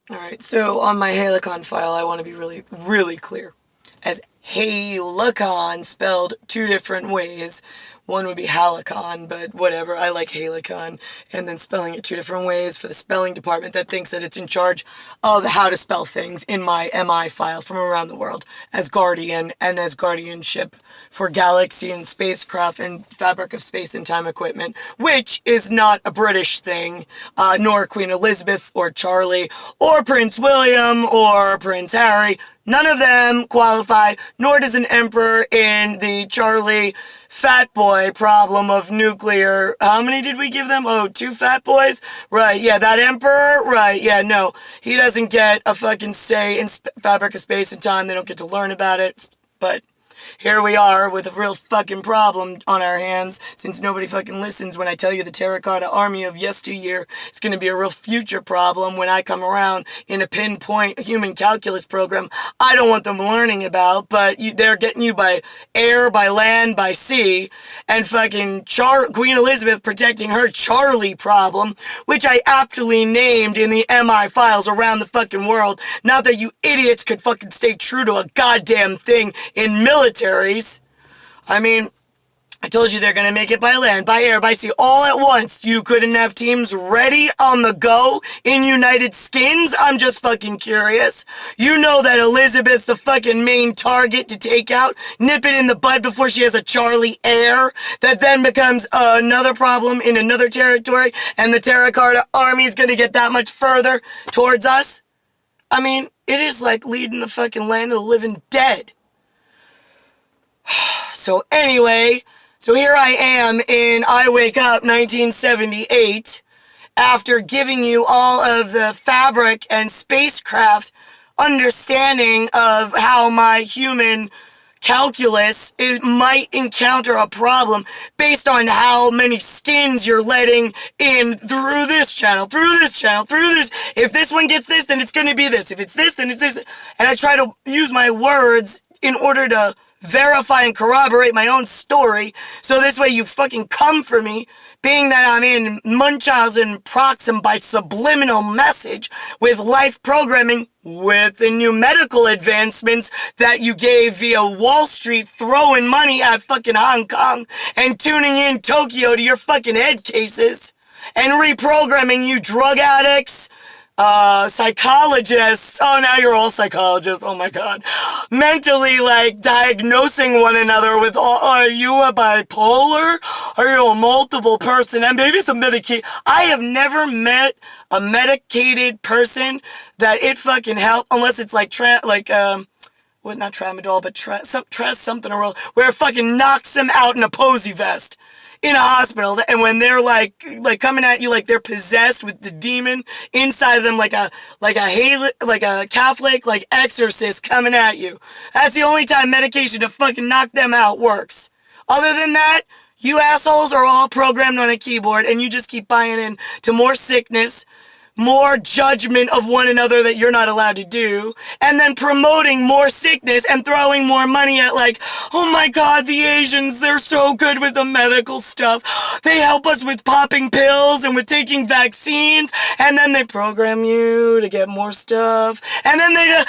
Alright, so on my Helicon file, I want to be really, really clear. As Helicon spelled two different ways. One would be Halicon, but whatever, I like Helicon. And then spelling it two different ways for the spelling department that thinks that it's in charge of how to spell things in my MI file from around the world as Guardian and as guardianship for galaxy and spacecraft and fabric of space and time equipment, which is not a British thing, nor Queen Elizabeth or Charlie or Prince William or Prince Harry. None of them qualify, nor does an emperor in the Charlie fat boy problem of nuclear. How many did we give them? Oh, 2 fat boys? Right, yeah, that emperor? Right, yeah, no. He doesn't get a fucking say in fabric of space and time. They don't get to learn about it. But here we are with a real fucking problem on our hands, since nobody fucking listens when I tell you the terracotta army of yesteryear is going to be a real future problem when I come around in a pinpoint human calculus program I don't want them learning about, but they're getting you by air, by land, by sea, and fucking Queen Elizabeth protecting her Charlie problem, which I aptly named in the MI files around the fucking world. Not that you idiots could fucking stay true to a goddamn thing in militaries. I mean, I told you they're going to make it by land, by air, by sea, all at once. You couldn't have teams ready on the go in United Skins? I'm just fucking curious. You know that Elizabeth's the fucking main target to take out, nip it in the bud before she has a Charlie heir that then becomes another problem in another territory, and the terracotta army's going to get that much further towards us? I mean, it is like leading the fucking land of the living dead. So anyway, so here I am in I Wake Up 1978 after giving you all of the fabric and spacecraft understanding of how my human calculus might encounter a problem based on how many skins you're letting in through this channel, through this channel, through this. If this one gets this, then it's going to be this. If it's this, then it's this. And I try to use my words in order to verify and corroborate my own story, so this way you fucking come for me, being that I'm in Munchausen proxim by subliminal message with life programming with the new medical advancements that you gave via Wall Street, throwing money at fucking Hong Kong and tuning in Tokyo to your fucking head cases and reprogramming you drug addicts, psychologists. Oh, now you're all psychologists. Oh my god. Mentally, like, diagnosing one another with, are you a bipolar? Are you a multiple person? And maybe some medication. I have never met a medicated person that it fucking helped, unless it's like, not tramadol, but something or other, where it fucking knocks them out in a posy vest in a hospital, and when they're like coming at you like they're possessed with the demon inside of them, like a Catholic like exorcist coming at you. That's the only time medication to fucking knock them out works. Other than that, you assholes are all programmed on a keyboard, and you just keep buying in to more sickness, more judgment of one another that you're not allowed to do, and then promoting more sickness and throwing more money at, like, oh my god, the Asians, they're so good with the medical stuff. They help us with popping pills and with taking vaccines, and then they program you to get more stuff, and then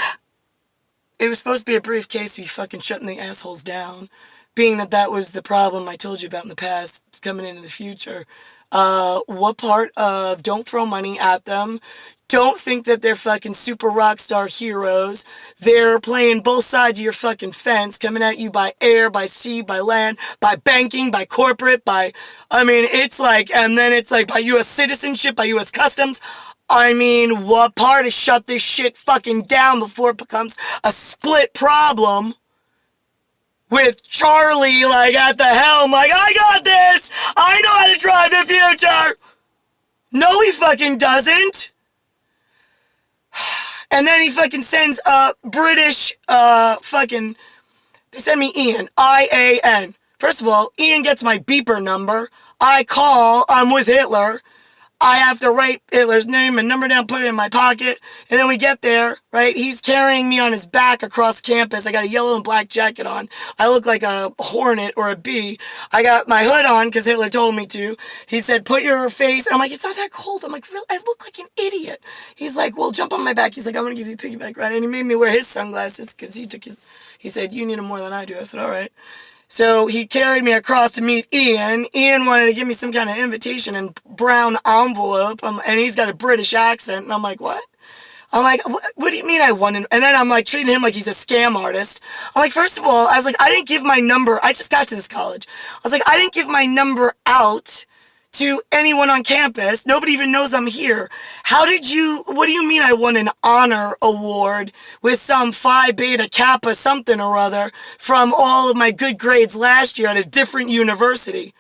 it was supposed to be a briefcase of you fucking shutting the assholes down, being that that was the problem I told you about in the past. It's coming into the future. What part of don't throw money at them? Don't think that they're fucking super rock star heroes. They're playing both sides of your fucking fence, coming at you by air, by sea, by land, by banking, by corporate, it's like, and then it's like by U.S. citizenship, by U.S. customs. I mean, what part is shut this shit fucking down before it becomes a split problem? With Charlie, like, at the helm, like, I got this! I know how to drive the future! No, he fucking doesn't! And then he fucking sends a British, they send me Ian, I-A-N. First of all, Ian gets my beeper number. I call, I'm with Hitler. I have to write Hitler's name and number down, put it in my pocket, and then we get there, right? He's carrying me on his back across campus. I got a yellow and black jacket on. I look like a hornet or a bee. I got my hood on because Hitler told me to. He said, put your face, and I'm like, it's not that cold. I'm like, really? I look like an idiot. He's like, well, jump on my back. He's like, I'm going to give you a piggyback ride. And he made me wear his sunglasses because he said, you need them more than I do. I said, all right. So he carried me across to meet Ian. Ian wanted to give me some kind of invitation in brown envelope, and he's got a British accent, and I'm like, what? I'm like, what do you mean I won? And then I'm like treating him like he's a scam artist. I'm like, first of all, I was like, I didn't give my number. I just got to this college. I was like, I didn't give my number out to anyone on campus. Nobody even knows I'm here. What do you mean I won an honor award with some Phi Beta Kappa something or other from all of my good grades last year at a different university?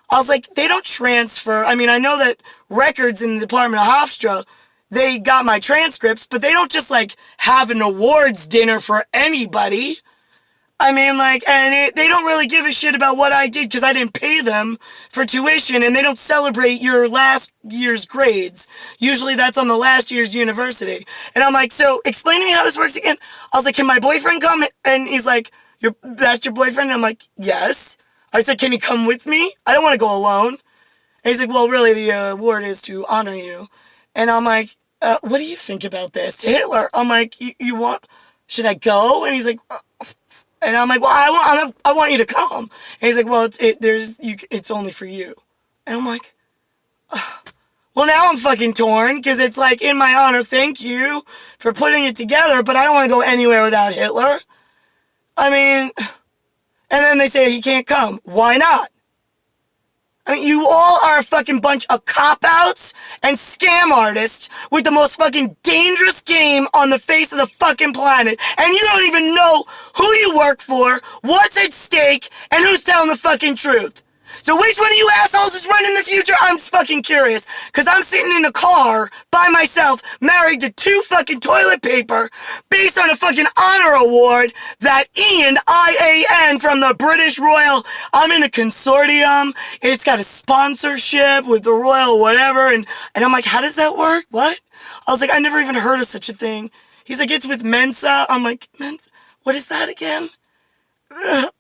I was like, they don't transfer. I mean, I know that records in the Department of Hofstra, they got my transcripts, but they don't just like have an awards dinner for anybody. I mean, like, and they don't really give a shit about what I did because I didn't pay them for tuition, and they don't celebrate your last year's grades. Usually that's on the last year's university. And I'm like, so explain to me how this works again. I was like, can my boyfriend come? And he's like, that's your boyfriend? And I'm like, yes. I said, can he come with me? I don't want to go alone. And he's like, well, really, the award is to honor you. And I'm like, what do you think about this? Hitler. I'm like, you want, should I go? And he's like, and I'm like, well, I want you to come. And he's like, well, it's only for you. And I'm like, well, now I'm fucking torn because it's like in my honor, thank you for putting it together, but I don't want to go anywhere without Hitler. I mean, and then they say he can't come. Why not? I mean, you all are a fucking bunch of cop-outs and scam artists with the most fucking dangerous game on the face of the fucking planet, and you don't even know who you work for, what's at stake, and who's telling the fucking truth. So which one of you assholes is running the future? I'm just fucking curious, because I'm sitting in a car by myself, married to 2 fucking toilet paper, based on a fucking honor award that Ian, I-A-N, from the British Royal, I'm in a consortium, it's got a sponsorship with the Royal whatever, and I'm like, how does that work? What? I was like, I never even heard of such a thing. He's like, it's with Mensa. I'm like, Mensa? What is that again?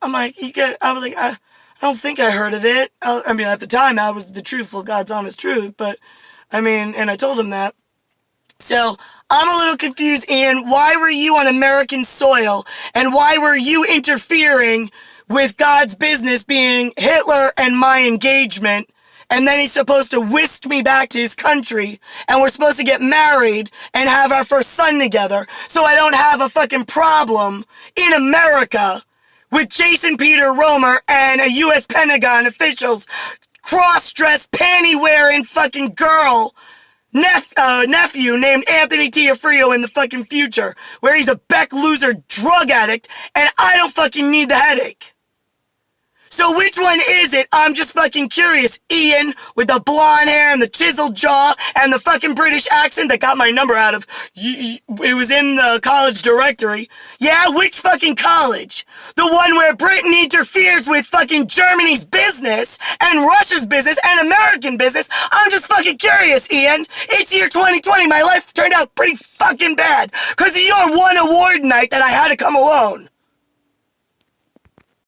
I'm like, I was like, I don't think I heard of it. I mean, at the time, that was the truthful, God's honest truth, but, I mean, and I told him that. So, I'm a little confused, Ian. Why were you on American soil, and why were you interfering with God's business being Hitler and my engagement, and then he's supposed to whisk me back to his country, and we're supposed to get married and have our first son together, so I don't have a fucking problem in America with Jason Peter Romer and a U.S. Pentagon officials, cross-dressed, panty-wearing fucking girl, nephew named Anthony Tiafrio in the fucking future, where he's a Beck loser drug addict, and I don't fucking need the headache. So which one is it? I'm just fucking curious. Ian with the blonde hair and the chiseled jaw and the fucking British accent that got my number out of. It was in the college directory. Yeah, which fucking college? The one where Britain interferes with fucking Germany's business and Russia's business and American business. I'm just fucking curious, Ian. It's year 2020. My life turned out pretty fucking bad because of your one award night that I had to come alone.